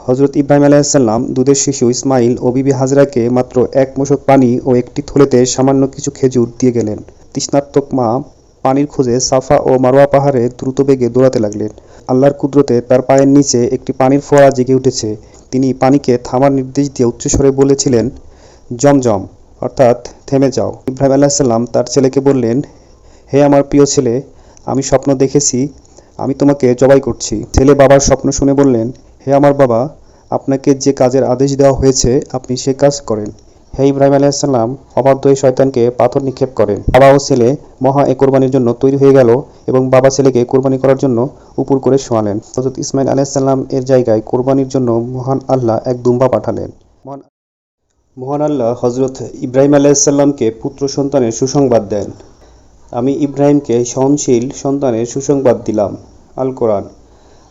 হযরত ইব্রাহিম আলাইহিসসালাম দুধের শিশু ইসমাইল ও বিবি হাজরাকে মাত্র এক মশক পানি ও একটি থলেতে সামান্য কিছু খেজুর দিয়ে গেলেন। তৃষ্ণার্ত মা পানির খোঁজে সাফা ও মারওয়া পাহাড়ে দ্রুত বেগে দৌড়াতে লাগলেন। আল্লাহর কুদরতে তার পায়ের নিচে একটি পানির ফোয়ারা জেগে উঠেছে। তিনি পানিকে থামার নির্দেশ দিয়ে উচ্চস্বরে বলেছিলেন, জমজম, অর্থাৎ থেমে যাও। ইব্রাহিম আলাইহিসসালাম তার ছেলেকে বললেন, হে আমার প্রিয় ছেলে, আমি স্বপ্ন দেখেছি, আমি তোমাকে জবাই করছি। ছেলে বাবার স্বপ্ন শুনে বললেন, হে আমার বাবা, আপনাকে যে কাজের আদেশ দেওয়া হয়েছে আপনি সে কাজ করেন। হে ইব্রাহিম আলাইহিসসালাম অবাধ্য এই শয়তানকে পাথর নিক্ষেপ করেন। বাবা ও ছেলে মহা এ কোরবানির জন্য তৈরি হয়ে গেল এবং বাবা ছেলেকে কোরবানি করার জন্য উপর করে শোয়ালেন। হযরত ইসমাইল আলাইহিসসালাম এর জায়গায় কোরবানির জন্য মহান আল্লাহ এক দুম্বা পাঠালেন। মহান আল্লাহ হযরত ইব্রাহিম আলাইহিসসালামকে পুত্র সন্তানের সুসংবাদ দেন। আমি ইব্রাহিমকে সহনশীল সন্তানের সুসংবাদ দিলাম। আল কোরআন।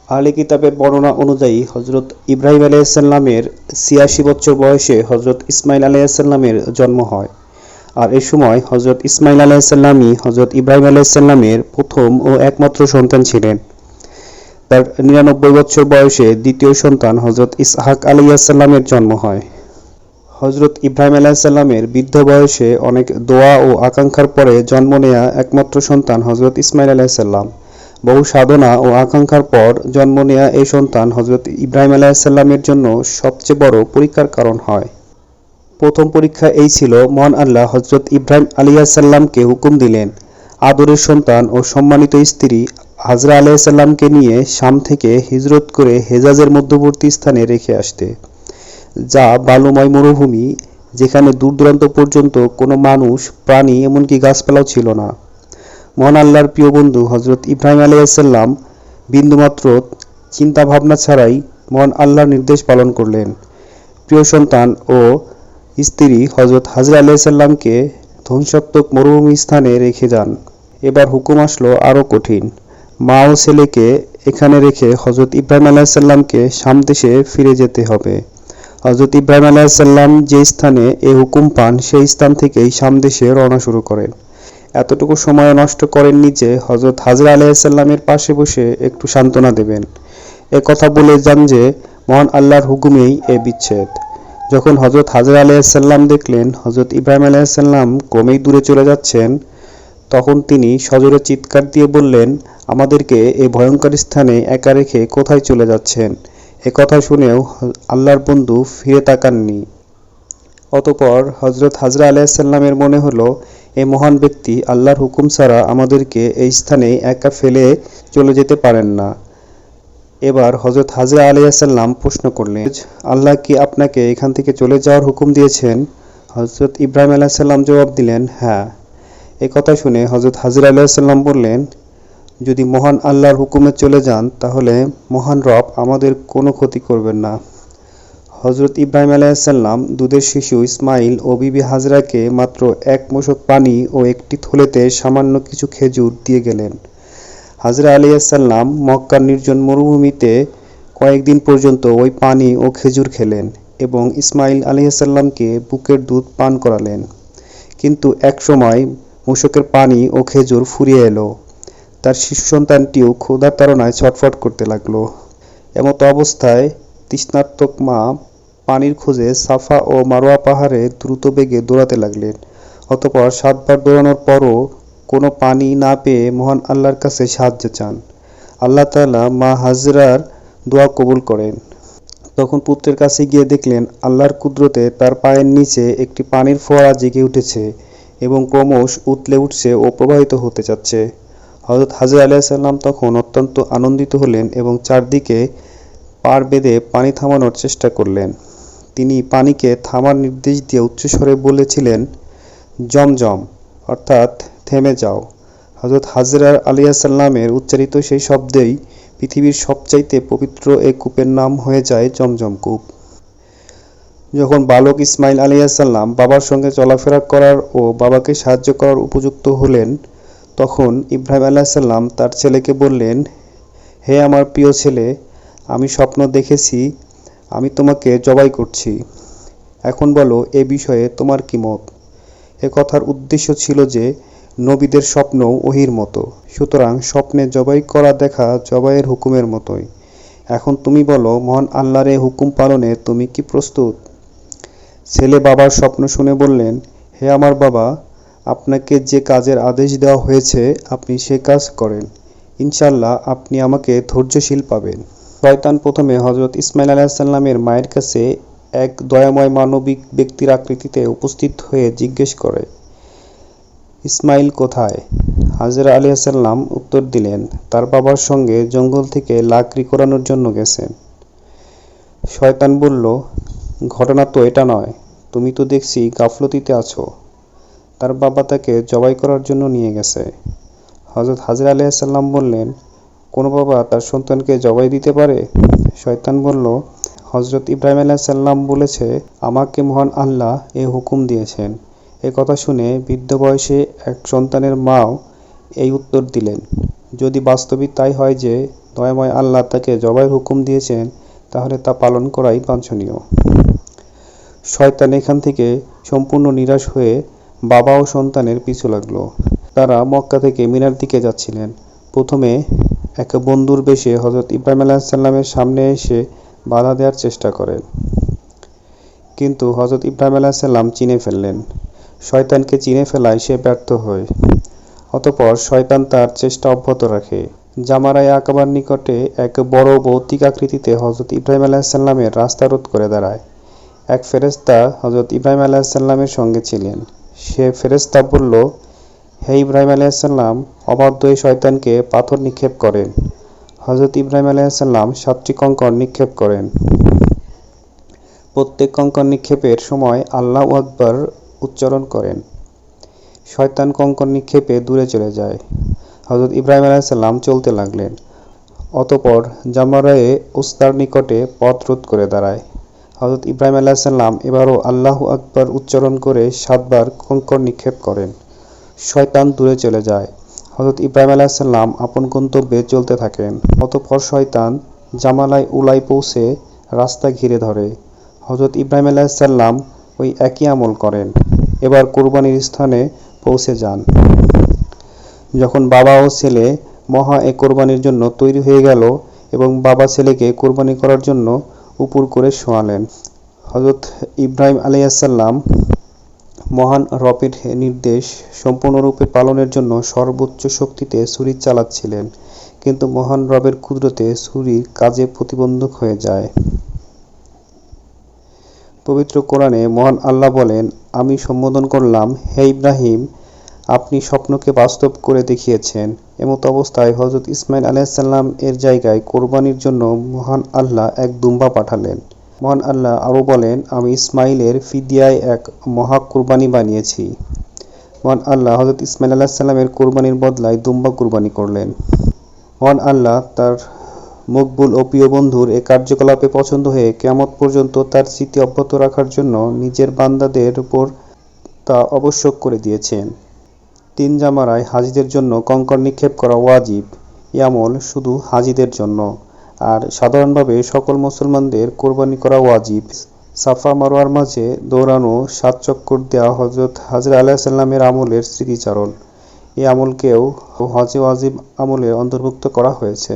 আহলে কিতাবের বর্ণনা অনুযায়ী হযরত ইব্রাহিম আলাইহিসসালামের ৮৬ বছর বয়সে হযরত ইসমাইল আলাইহিসসালামের জন্ম হয়। আর এ সময় হযরত ইসমাইল আলাইহিসসালামই হযরত ইব্রাহিম আলাইহিসসালামের প্রথম ও একমাত্র সন্তান ছিলেন। তার ৯৯ বছর বয়সে দ্বিতীয় সন্তান হযরত ইসহাক আলাইহিসসালামের জন্ম হয়। হযরত ইব্রাহিম আলাইহিসসালামের বৃদ্ধ বয়সে অনেক দোয়া ও আকাঙ্ক্ষার পরে জন্ম নেয়া একমাত্র সন্তান হযরত ইসমাইল আলাইহিসসালাম। বহু সাধনা ও আকাঙ্ক্ষার পর জন্ম নেয়া এই সন্তান হযরত ইব্রাহিম আলাইহিসসালামের জন্য সবচেয়ে বড় পরীক্ষার কারণ হয়। প্রথম পরীক্ষা এই ছিল, মহান আল্লাহ হযরত ইব্রাহিম আলাইহিসসালামকে হুকুম দিলেন আদরের সন্তান ও সম্মানিত স্ত্রী হাজরা আলাইহিসসালামকে নিয়ে শাম থেকে হিজরত করে হেজাজের মধ্যবর্তী স্থানে রেখে আসতে, যা বালুময় মরুভূমি, যেখানে দূর দূরান্ত পর্যন্ত কোনো মানুষ, প্রাণী এমনকি গাছপালাও ছিল না। মহান আল্লাহর প্রিয় বন্ধু হযরত ইব্রাহিম আলাইহিসসালাম বিন্দুমাত্র চিন্তা ভাবনা ছাড়াই মহান আল্লাহর নির্দেশ পালন করলেন। প্রিয় সন্তান ও স্ত্রী হযরত হাজরা আলাইহিসসালামকে ধ্বংসাত্মক মরুভূমি স্থানে রেখে যান। এবার হুকুম আসলো আরও কঠিন। মা ও ছেলেকে এখানে রেখে হযরত ইব্রাহিম আলাইহিসসালামকে শাম দেশে ফিরে যেতে হবে। হযরত ইব্রাহিম আলাইহিসসালাম যে স্থানে এ হুকুম পান সেই স্থান থেকেই শাম দেশে রওনা শুরু করেন। এতটুকু সময় নষ্ট করেননি যে হযরত হাজরা আলাইহিসসালামের পাশে বসে একটু সান্ত্বনা দেবেন। এ কথা বলে যান যে মহান আল্লাহর হুকুমেই এ বিচ্ছেদ। যখন হযরত হাজরা আলাইহিসসালাম দেখলেন হযরত ইব্রাহিম আলাইহিসসালাম ক্রমেই দূরে চলে যাচ্ছেন, তখন তিনি সজোরে চিৎকার দিয়ে বললেন, আমাদেরকে এই ভয়ঙ্কর স্থানে একা রেখে কোথায় চলে যাচ্ছেন? এ কথা শুনেও আল্লাহর বন্ধু ফিরে তাকাননি। অতঃপর হযরত হাজরা আলাইহিসসালামের মনে হলো, এই মহান ব্যক্তি আল্লাহর হুকুম ছাড়া আমাদেরকে এই স্থানে একা ফেলে চলে যেতে পারেন না। এবার হযরত হাজরা আলাইহিসসালাম প্রশ্ন করলেন, আল্লাহ কি আপনাকে এখান থেকে চলে যাওয়ার হুকুম দিয়েছেন? হযরত ইব্রাহিম আলাইহিসসালাম জবাব দিলেন, হ্যাঁ। এ কথা শুনে হযরত হাজরা আলাইহিসসালাম বললেন, যদি মহান আল্লাহর হুকুমে চলে যান তাহলে মহান রব আমাদের কোনো ক্ষতি করবেন না। হযরত ইব্রাহিম আলাইহিসসালাম দুধের শিশু ইসমাইল ও বিবি হাজরাকে মাত্র এক মশক পানি ও একটি থলেতে সামান্য কিছু খেজুর দিয়ে গেলেন। হাজরা আলাইহিসসালাম মক্কার নির্জন মরুভূমিতে কয়েকদিন পর্যন্ত ওই পানি ও খেজুর খেলেন এবং ইসমাইল আলাইহিসসালামকে বুকের দুধ পান করালেন। কিন্তু একসময় মশকের পানি ও খেজুর ফুরিয়ে এলো। তার শিশু সন্তানটিও ক্ষুধার তাড়নায় ছটফট করতে লাগলো। এমত অবস্থায় তৃষ্ণার্ত মা পানির খোঁজে সাফা ও মারওয়া পাহাড়ে দ্রুত বেগে দৌড়াতে লাগলেন। অতঃপর ৭ বার দৌড়ানোর পরও কোনো পানি না পেয়ে মহান আল্লাহর কাছে সাহায্য চান। আল্লাহ তাআলা মা হাজরার দোয়া কবুল করেন। তখন পুত্রের কাছে গিয়ে দেখলেন আল্লাহর কুদরতে তার পায়ের নিচে একটি পানির ফোয়ারা জেগে উঠেছে এবং ক্রমশ উতলে উঠছে ও প্রবাহিত হতে যাচ্ছে। হযরত হাজরা আলাইহিসসালাম তখন অত্যন্ত আনন্দিত হলেন এবং চারদিকে পাড় বেঁধে পানি থামানোর চেষ্টা করলেন। তিনি পানিকে থামার নির্দেশ দিয়ে উচ্চস্বরে বলেছিলেন, জমজম, অর্থাৎ থেমে যাও। হযরত হাজরা আলাইহিসসালামের উচ্চারিত সেই শব্দেই পৃথিবীর সবচাইতে পবিত্র এ কূপের নাম হয়ে যায় জমজম কূপ। যখন বালক ইসমাইল আলাইহিসসালাম বাবার সঙ্গে চলাফেরা করার ও বাবাকে সাহায্য করার উপযুক্ত হলেন, তখন ইব্রাহিম আলাইহিসসালাম তার ছেলেকে বললেন, হে আমার প্রিয় ছেলে, আমি স্বপ্ন দেখেছি, আমি তোমাকে জবাই করছি। এখন বলো এ বিষয়ে তোমার কি মত? এ কথার উদ্দেশ্য ছিল যে নবীদের স্বপ্নও ওহীর মতো, সুতরাং স্বপ্নে জবাই করা দেখা জবাইয়ের হুকুমের মতোই। এখন তুমি বলো, মহান আল্লাহর এ হুকুম পালনে তুমি কি প্রস্তুত? ছেলে বাবার স্বপ্ন শুনে বললেন, হে আমার বাবা, আপনাকে যে কাজের আদেশ দেওয়া হয়েছে আপনি সে কাজ করেন। ইনশাআল্লাহ আপনি আমাকে ধৈর্যশীল পাবেন। শয়তান প্রথমে হযরত ইসমাঈল আলাইহিসসালামের মায়ের কাছে এক দয়াময় মানবিক ব্যক্তির আকৃতিতে উপস্থিত হয়ে জিজ্ঞেস করে, ইসমাঈল কোথায়? হাজেরা আলাইহিসসালাম উত্তর দিলেন, তার বাবার সঙ্গে জঙ্গল থেকে লাকড়ি কোরানোর জন্য গেছেন। শয়তান বলল, ঘটনা তো এটা নয়, তুমি তো দেখছি গাফলতিতে আছো। তার বাবা তাকে জবাই করার জন্য নিয়ে গেছে। হযরত হাজেরা আলাইহিসসালাম বললেন, কোন বাবা তার সন্তানকে জবাই দিতে পারে? শয়তান বলল, হযরত ইব্রাহিম আলাইহিসসালাম বলেছে, আমাকে মহান আল্লাহ এ হুকুম দিয়েছেন। এ কথা শুনে বৃদ্ধ বয়সে এক সন্তানের মাও এই উত্তর দিলেন, যদি বাস্তবিক তাই হয় যে দয়াময় আল্লাহ তাকে জবাইয়ের হুকুম দিয়েছেন, তাহলে তা পালন করাই বাঞ্ছনীয়। শয়তান এখান থেকে সম্পূর্ণ নিরাশ হয়ে বাবা ও সন্তানের পিছু লাগল। তারা মক্কা থেকে মিনার দিকে যাচ্ছিলেন। প্রথমে এক বন্ধুর বেশে হযরত ইব্রাহিম আলাইহিসসালামের সামনে এসে বাধা দেওয়ার চেষ্টা করেন, কিন্তু হযরত ইব্রাহিম আলাইহিসসালাম চিনে ফেললেন। শয়তানকে চিনে ফেলায় সে ব্যর্থ হয়। অতঃপর শয়তান তার চেষ্টা অব্যাহত রাখে। জামারায়ে আকাবার নিকটে এক বড় ভৌতিক আকৃতিতে হযরত ইব্রাহিম আলাইহিসসালামের রাস্তা রোধ করে দাঁড়ায়। এক ফেরেশতা হযরত ইব্রাহিম আলাইহিসসালামের সঙ্গে ছিলেন। সে ফেরেশতা বলল, হে ইব্রাহিম আলাইহিসসালাম, অবাধ্য এই শয়তানকে পাথর নিক্ষেপ করেন। হযরত ইব্রাহিম আলাইহিসসালাম 7টি কঙ্কর নিক্ষেপ করেন। প্রত্যেক কঙ্কর নিক্ষেপের সময় আল্লাহু আকবার উচ্চারণ করেন। শয়তান কঙ্কর নিক্ষেপে দূরে চলে যায়। হযরত ইব্রাহিম আলাইহিসসালাম চলতে লাগলেন। অতঃপর জামরায়ে উসতার নিকটে পথ রোধ করে দাঁড়ায়। হযরত ইব্রাহিম আলাইহিসসালাম এবারও আল্লাহু আকবার উচ্চারণ করে 7 বার কঙ্কর নিক্ষেপ করেন। শয়তান দূরে চলে যায়। হযরত ইব্রাহিম আলাইহিসসালাম আপন গন্তব্যে চলতে থাকেন। অতঃপর শয়তান জামালায় উলায় পৌঁছে রাস্তা ঘিরে ধরে। হযরত ইব্রাহিম আলাইহিসসালাম ওই একই আমল করেন। এবার কুরবানির স্থানে পৌঁছে যান। যখন বাবা ও ছেলে মহা এ কোরবানির জন্য তৈরি হয়ে গেল এবং বাবা ছেলেকে কোরবানি করার জন্য উপর করে শোয়ালেন। হযরত ইব্রাহিম আলাইহিসসালাম মহান রবের নির্দেশ সম্পূর্ণরূপে পালনের জন্য সর্বোচ্চ শক্তিতে ছুরি চালাচ্ছিলেন, কিন্তু মহান রবের কুদরতে ছুরি কাজে প্রতিবন্ধক হয়ে যায়। পবিত্র কোরআনে মহান আল্লাহ বলেন, আমি সম্বোধন করলাম, হে ইব্রাহিম, আপনি স্বপ্নকে বাস্তব করে দেখিয়েছেন। এমত অবস্থায় হযরত ইসমাঈল আলাইহিসসালাম এর জায়গায় কোরবানির জন্য মহান আল্লাহ এক দুম্বা পাঠালেন। মহান আল্লাহ আরও বলেন, আমি ইসমাঈলের ফিদিয়ায় এক মহা কুরবানি বানিয়েছি। মহান আল্লাহ হযরত ইসমাঈল আলাইহিসসালামের কোরবানির বদলায় দুম্বা কুরবানি করলেন। মহান আল্লাহ তার মকবুল ও প্রিয় বন্ধুর এ কার্যকলাপে পছন্দ হয়ে কিয়ামত পর্যন্ত তার স্মৃতি অব্যাহত রাখার জন্য নিজের বান্দাদের উপর তা আবশ্যক করে দিয়েছেন। 3 জামারায় হাজীদের জন্য কঙ্কর নিক্ষেপ করা ওয়াজিব। এ আমল শুধু হাজীদের জন্য, আর সাধারণভাবে সকল মুসলমানদের কোরবানি করা ওয়াজিব। সাফা মারওয়ার মাঝে দৌড়ানো 7 চক্কর দেওয়া হযরত হাজরা আলাইহিসসালামের আমলের স্মৃতিচারণ। এ আমলকেও হজে ওয়াজিব আমলে অন্তর্ভুক্ত করা হয়েছে।